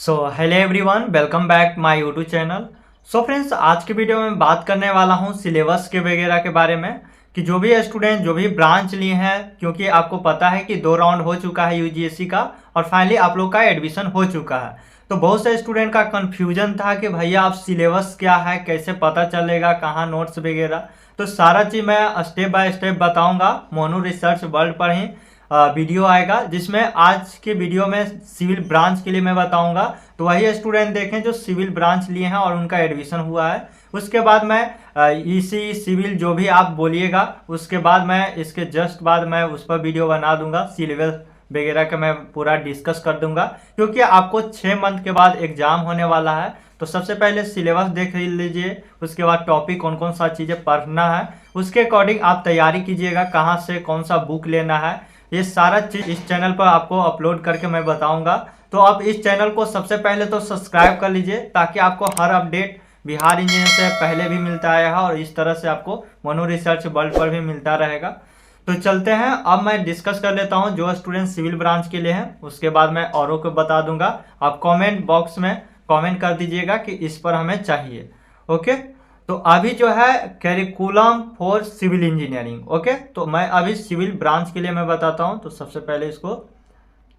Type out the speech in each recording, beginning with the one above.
So hello everyone, welcome back my YouTube channel. So friends, आज की video में बात करने वाला हूँ सिलेबस के वगैरह के बारे में कि जो भी स्टूडेंट जो भी ब्रांच लिए हैं, क्योंकि आपको पता है कि 2 राउंड हो चुका है यूजीसी का और फाइनली आप लोग का एडमिशन हो चुका है। तो बहुत से स्टूडेंट का कन्फ्यूजन था कि भैया आप सिलेबस क्या है, कैसे पता चलेगा, कहाँ नोट्स वगैरह। तो सारा चीज़ मैं स्टेप बाय स्टेप बताऊँगा। मोनू रिसर्च वर्ल्ड पर ही वीडियो आएगा, जिसमें आज के वीडियो में सिविल ब्रांच के लिए मैं बताऊंगा। तो वही स्टूडेंट देखें जो सिविल ब्रांच लिए हैं और उनका एडमिशन हुआ है। उसके बाद मैं ईसी सिविल जो भी आप बोलिएगा, उसके बाद मैं इसके जस्ट बाद मैं उस पर वीडियो बना दूंगा। सिलेबस वगैरह का मैं पूरा डिस्कस कर दूंगा, क्योंकि आपको 6 मंथ के बाद एग्जाम होने वाला है। तो सबसे पहले सिलेबस देख लीजिए, उसके बाद टॉपिक कौन कौन सा चीज़ें पढ़ना है, उसके अकॉर्डिंग आप तैयारी कीजिएगा, कहाँ से कौन सा बुक लेना है। ये सारा चीज़ इस चैनल पर आपको अपलोड करके मैं बताऊंगा। तो आप इस चैनल को सबसे पहले तो सब्सक्राइब कर लीजिए, ताकि आपको हर अपडेट बिहार इंजीनियर से पहले भी मिलता रहेगा और इस तरह से आपको मोनू रिसर्च वर्ल्ड पर भी मिलता रहेगा। तो चलते हैं, अब मैं डिस्कस कर लेता हूं जो स्टूडेंट सिविल ब्रांच के लिए हैं, उसके बाद मैं औरों को बता दूंगा। आप कमेंट बॉक्स में कमेंट कर दीजिएगा कि इस पर हमें चाहिए। ओके, तो अभी जो है curriculum for civil engineering. Okay, तो मैं अभी सिविल ब्रांच के लिए मैं बताता हूं। तो सबसे पहले इसको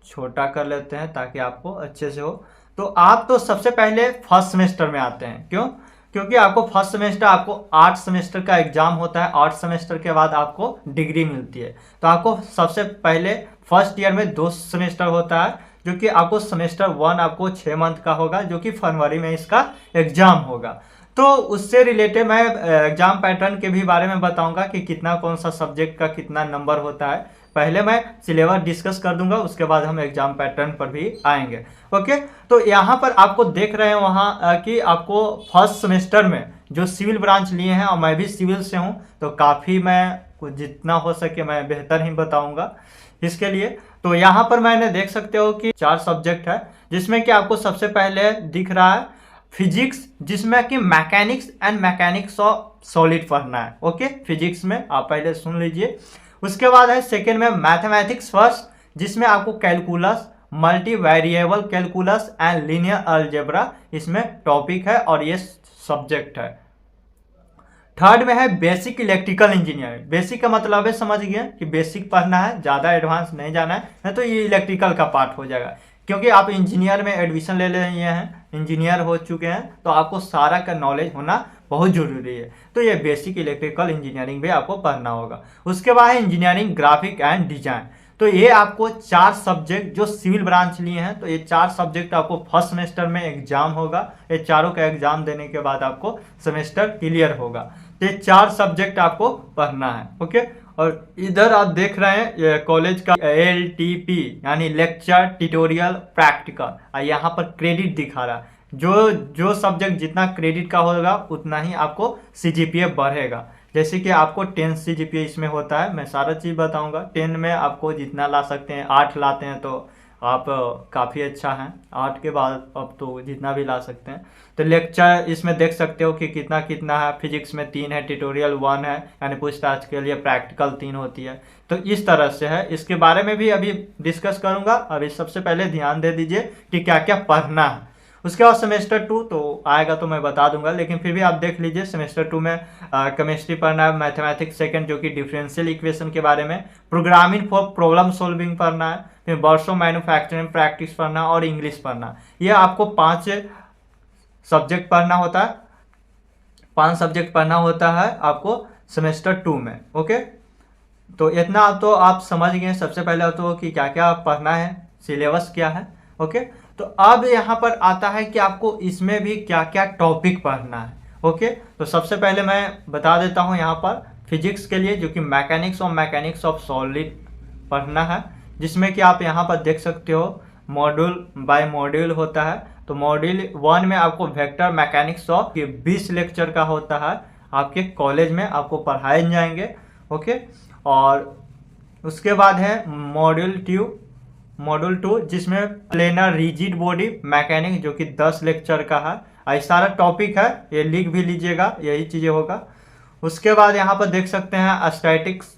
छोटा कर लेते हैं ताकि आपको अच्छे से हो। तो आप तो सबसे पहले फर्स्ट सेमेस्टर में आते हैं, क्योंकि आपको फर्स्ट सेमेस्टर, आपको 8 सेमेस्टर का एग्जाम होता है। 8 सेमेस्टर के बाद आपको डिग्री मिलती है। तो आपको सबसे पहले फर्स्ट ईयर में 2 सेमेस्टर होता है, जो कि आपको सेमेस्टर 1 आपको 6 मंथ का होगा, जो कि फरवरी में इसका एग्जाम होगा। तो उससे रिलेटेड मैं एग्जाम पैटर्न के भी बारे में बताऊंगा कि कितना कौन सा सब्जेक्ट का कितना नंबर होता है। पहले मैं सिलेबस डिस्कस कर दूंगा, उसके बाद हम एग्जाम पैटर्न पर भी आएंगे। ओके, तो यहाँ पर आपको देख रहे हैं वहाँ कि आपको फर्स्ट सेमेस्टर में जो सिविल ब्रांच लिए हैं, और मैं भी सिविल से हूँ, तो काफ़ी मैं जितना हो सके मैं बेहतर ही बताऊँगा इसके लिए। तो यहाँ पर मैंने देख सकते हो कि 4 सब्जेक्ट है, जिसमें कि आपको सबसे पहले दिख रहा है फिजिक्स, जिसमें कि mechanics and mechanics of solid पढ़ना है। ओके, फिजिक्स में आप पहले सुन लीजिए। उसके बाद है सेकेंड में मैथमेटिक्स फर्स्ट, जिसमें आपको calculus, multi variable calculus and linear algebra इसमें टॉपिक है और ये सब्जेक्ट है। थर्ड में है बेसिक इलेक्ट्रिकल इंजीनियरिंग। बेसिक का मतलब है, समझ गए कि बेसिक पढ़ना है, ज़्यादा एडवांस नहीं जाना है, नहीं तो ये इलेक्ट्रिकल का पार्ट हो जाएगा। क्योंकि आप इंजीनियर में एडमिशन ले लिए हैं, इंजीनियर हो चुके हैं, तो आपको सारा का नॉलेज होना बहुत ज़रूरी है। तो ये बेसिक इलेक्ट्रिकल इंजीनियरिंग भी आपको पढ़ना होगा। उसके बाद है इंजीनियरिंग ग्राफिक एंड डिजाइन। तो ये आपको 4 सब्जेक्ट जो सिविल ब्रांच लिए हैं, तो ये 4 सब्जेक्ट आपको फर्स्ट सेमेस्टर में एग्जाम होगा। ये चारों का एग्जाम देने के बाद आपको सेमेस्टर क्लियर होगा। तो ये 4 सब्जेक्ट आपको पढ़ना है। ओके, और इधर आप देख रहे हैं कॉलेज का LTP यानी लेक्चर ट्यूटोरियल प्रैक्टिकल, यहाँ पर क्रेडिट दिखा रहा है। जो सब्जेक्ट जितना क्रेडिट का होगा उतना ही आपको CGPA बढ़ेगा। जैसे कि आपको 10 CGPA इसमें होता है, मैं सारा चीज़ बताऊंगा। 10 में आपको जितना ला सकते हैं, 8 लाते हैं तो आप काफ़ी अच्छा हैं। 8 के बाद अब तो जितना भी ला सकते हैं। तो लेक्चर इसमें देख सकते हो कि कितना कितना है। फिजिक्स में 3 है, ट्यूटोरियल 1 है, यानी पूछताछ के लिए प्रैक्टिकल 3 होती है। तो इस तरह से है, इसके बारे में भी अभी डिस्कस करूंगा। अभी सबसे पहले ध्यान दे दीजिए कि क्या क्या पढ़ना है। उसके बाद सेमेस्टर 2 तो आएगा तो मैं बता दूंगा, लेकिन फिर भी आप देख लीजिए। सेमेस्टर 2 में केमिस्ट्री पढ़ना है, मैथमेटिक्स सेकंड जो कि डिफरेंशियल इक्वेशन के बारे में, प्रोग्रामिंग फॉर प्रॉब्लम सॉल्विंग पढ़ना है, फिर वर्षों मैन्युफैक्चरिंग प्रैक्टिस पढ़ना और इंग्लिश पढ़ना। ये आपको 5 सब्जेक्ट पढ़ना होता है। 5 सब्जेक्ट पढ़ना होता है आपको सेमेस्टर 2 में। ओके, तो इतना तो आप समझ गए सबसे पहले तो कि क्या क्या पढ़ना है, सिलेबस क्या है। ओके, तो अब यहाँ पर आता है कि आपको इसमें भी क्या क्या टॉपिक पढ़ना है। ओके, तो सबसे पहले मैं बता देता हूँ यहाँ पर फिजिक्स के लिए, जो कि मैकेनिक्स ऑफ सॉलिड पढ़ना है, जिसमें कि आप यहाँ पर देख सकते हो मॉड्यूल बाय मॉड्यूल होता है। तो मॉड्यूल 1 में आपको वेक्टर मैकेनिक्स ऑफ 20 लेक्चर का होता है, आपके कॉलेज में आपको पढ़ाए जाएंगे। ओके, और उसके बाद है मॉड्यूल 2 जिसमें प्लेनर रिजिड बॉडी मैकेनिक, जो कि 10 लेक्चर का है। ऐसा सारा टॉपिक है, ये लिख भी लीजिएगा, यही चीज़ें होगा। उसके बाद यहाँ पर देख सकते हैं स्टैटिक्स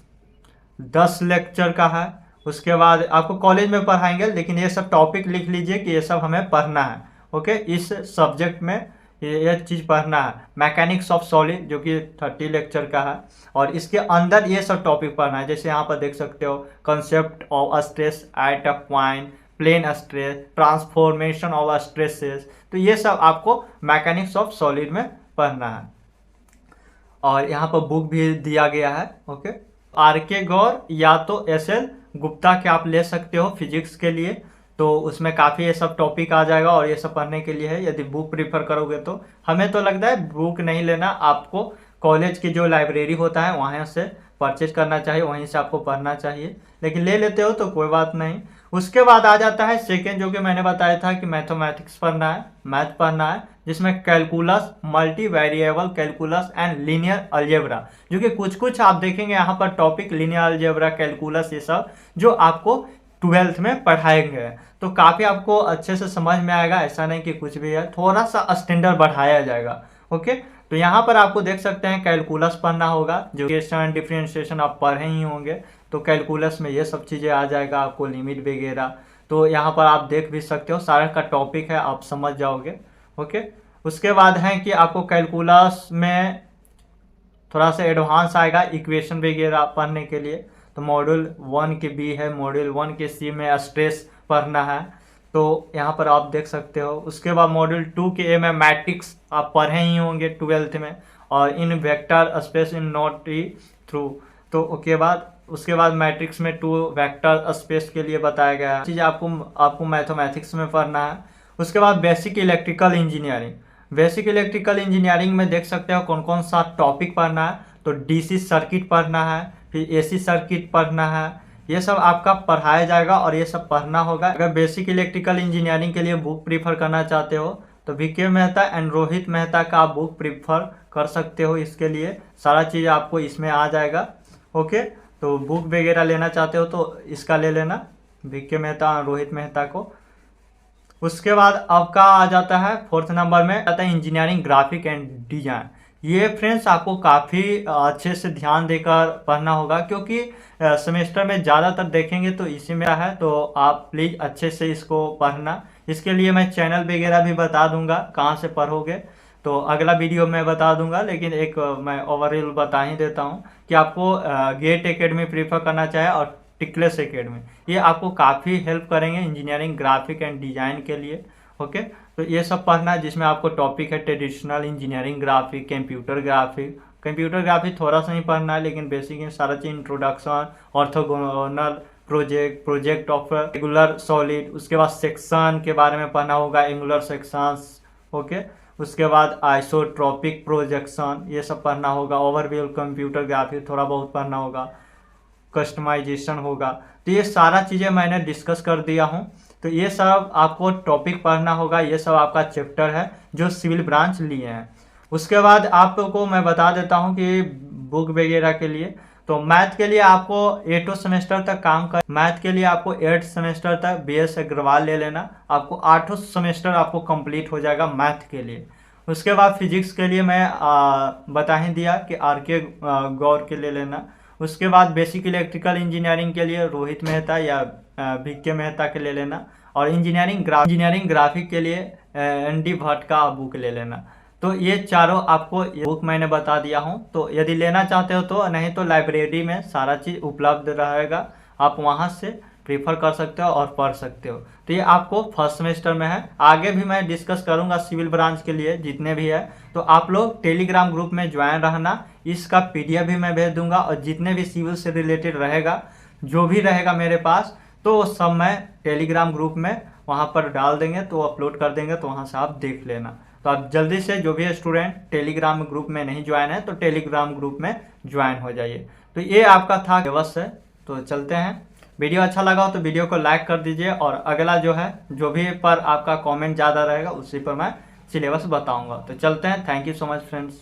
10 लेक्चर का है। उसके बाद आपको कॉलेज में पढ़ाएंगे, लेकिन ये सब टॉपिक लिख लीजिए कि ये सब हमें पढ़ना है। ओके, इस सब्जेक्ट में ये चीज़ पढ़ना है। मैकेनिक्स ऑफ सॉलिड जो कि 30 लेक्चर का है, और इसके अंदर ये सब टॉपिक पढ़ना है। जैसे यहाँ पर देख सकते हो, concept of stress at a point, plane stress, transformation of stresses, तो ये सब आपको मैकेनिक्स ऑफ सॉलिड में पढ़ना है। और यहाँ पर बुक भी दिया गया है। ओके, RK गौर या तो SL गुप्ता के आप ले सकते हो फिजिक्स के लिए, तो उसमें काफ़ी ये सब टॉपिक आ जाएगा और ये सब पढ़ने के लिए है। यदि बुक प्रीफर करोगे तो हमें तो लगता है बुक नहीं लेना, आपको कॉलेज की जो लाइब्रेरी होता है वहाँ से परचेज करना चाहिए, वहीं से आपको पढ़ना चाहिए। लेकिन ले लेते हो तो कोई बात नहीं। उसके बाद आ जाता है सेकेंड, जो कि मैंने बताया था कि मैथमेटिक्स पढ़ना है, मैथ पढ़ना है, जिसमें calculus, multi variable calculus and linear algebra, जो कि कुछ आप देखेंगे यहाँ पर टॉपिक, लीनियर अलजेब्रा, कैलकुलस, ये सब जो आपको 12th में पढ़ाएंगे। तो काफ़ी आपको अच्छे से समझ में आएगा, ऐसा नहीं कि कुछ भी है, थोड़ा सा स्टैंडर्ड बढ़ाया जाएगा। ओके, तो यहाँ पर आपको देख सकते हैं कैलकुलस पढ़ना होगा, जो इक्वेशन डिफरेंशिएशन आप पढ़े ही होंगे, तो कैलकुलस में ये सब चीज़ें आ जाएगा, आपको लिमिट वगैरह। तो यहाँ पर आप देख भी सकते हो, सारा का टॉपिक है, आप समझ जाओगे। ओके, उसके बाद है कि आपको कैलकुलस में थोड़ा सा एडवांस आएगा इक्वेशन वगैरह पढ़ने के लिए, तो मॉड्यूल 1 के B है, मॉड्यूल 1 के C में स्ट्रेस पढ़ना है, तो यहाँ पर आप देख सकते हो। उसके बाद मॉड्यूल 2 के A में मैट्रिक्स आप पढ़े ही होंगे 12th में, और इन vector space in not through, तो उसके बाद मैट्रिक्स में 2 वेक्टर स्पेस के लिए बताया गया है। चीज़ आपको मैथमेटिक्स में पढ़ना है। उसके बाद basic electrical engineering, basic electrical engineering में देख सकते हो कौन कौन सा टॉपिक पढ़ना है, तो DC सर्किट पढ़ना है, फिर AC सर्किट पढ़ना है, ये सब आपका पढ़ाया जाएगा और ये सब पढ़ना होगा। अगर बेसिक इलेक्ट्रिकल इंजीनियरिंग के लिए बुक प्रीफर करना चाहते हो तो VK मेहता एंड रोहित मेहता का आप बुक प्रीफर कर सकते हो। इसके लिए सारा चीज़ आपको इसमें आ जाएगा। ओके, तो बुक वगैरह लेना चाहते हो तो इसका ले लेना, VK मेहता, रोहित मेहता को। उसके बाद आपका आ जाता है 4th नंबर में आता है इंजीनियरिंग ग्राफिक एंड डिजाइन। ये फ्रेंड्स आपको काफ़ी अच्छे से ध्यान देकर पढ़ना होगा, क्योंकि सेमेस्टर में ज़्यादातर देखेंगे तो इसी में है, तो आप प्लीज़ अच्छे से इसको पढ़ना। इसके लिए मैं चैनल वगैरह भी बता दूंगा कहाँ से पढ़ोगे, तो अगला वीडियो में बता दूंगा, लेकिन एक मैं ओवरऑल बता ही देता हूँ कि आपको गेट एकेडमी प्रीफर करना चाहिए और टिकलेस एकेडमी, ये आपको काफ़ी हेल्प करेंगे इंजीनियरिंग ग्राफिक एंड डिज़ाइन के लिए। ओके, तो ये सब पढ़ना है, जिसमें आपको टॉपिक है traditional engineering graphic, computer graphic. Computer graphic थोड़ा सा ही पढ़ना है, लेकिन बेसिक इन सारा चीज़, introduction, orthogonal project of regular solid. उसके बाद सेक्शन के बारे में पढ़ना होगा, एंगुलर सेक्शंस। ओके, उसके बाद आइसोट्रोपिक प्रोजेक्शन, ये सब पढ़ना होगा। ओवरव्यू कंप्यूटर ग्राफिक थोड़ा बहुत पढ़ना होगा, कस्टमाइजेशन होगा। तो ये सारा चीज़ें मैंने डिस्कस कर दिया हूँ, तो ये सब आपको टॉपिक पढ़ना होगा। ये सब आपका चैप्टर है जो सिविल ब्रांच लिए हैं। उसके बाद आपको मैं बता देता हूँ कि बुक वगैरह के लिए, तो मैथ के लिए आपको 8 सेमेस्टर तक काम कर, मैथ के लिए आपको 8 सेमेस्टर तक BS अग्रवाल ले लेना, आपको 8 सेमेस्टर आपको कंप्लीट हो जाएगा मैथ के लिए। उसके बाद फिजिक्स के लिए मैं बता ही दिया कि RK गौर के ले लेना। उसके बाद बेसिक इलेक्ट्रिकल इंजीनियरिंग के लिए रोहित मेहता या VK मेहता के ले लेना, और इंजीनियरिंग ग्राफिक के लिए ND भट्ट का बुक ले लेना। तो ये चारों आपको बुक मैंने बता दिया हूँ, तो यदि लेना चाहते हो तो, नहीं तो लाइब्रेरी में सारा चीज़ उपलब्ध रहेगा, आप वहाँ से प्रीफर कर सकते हो और पढ़ सकते हो। तो ये आपको फर्स्ट सेमेस्टर में है। आगे भी मैं डिस्कस करूँगा सिविल ब्रांच के लिए जितने भी है, तो आप लोग टेलीग्राम ग्रुप में ज्वाइन रहना, इसका PDF भी मैं भेज दूंगा, और जितने भी सिविल से रिलेटेड रहेगा, जो भी रहेगा मेरे पास, तो सब मैं टेलीग्राम ग्रुप में वहाँ पर डाल देंगे, तो अपलोड कर देंगे, तो वहाँ से आप देख लेना। तो आप जल्दी से, जो भी स्टूडेंट टेलीग्राम ग्रुप में नहीं ज्वाइन है, तो टेलीग्राम ग्रुप में ज्वाइन हो जाइए। तो ये आपका था सिलेबस है। तो चलते हैं, वीडियो अच्छा लगा हो तो वीडियो को लाइक कर दीजिए, और अगला जो है, जो भी पर आपका कमेंट ज़्यादा रहेगा उसी पर मैं सिलेबस बताऊंगा। तो चलते हैं, thank you so much friends.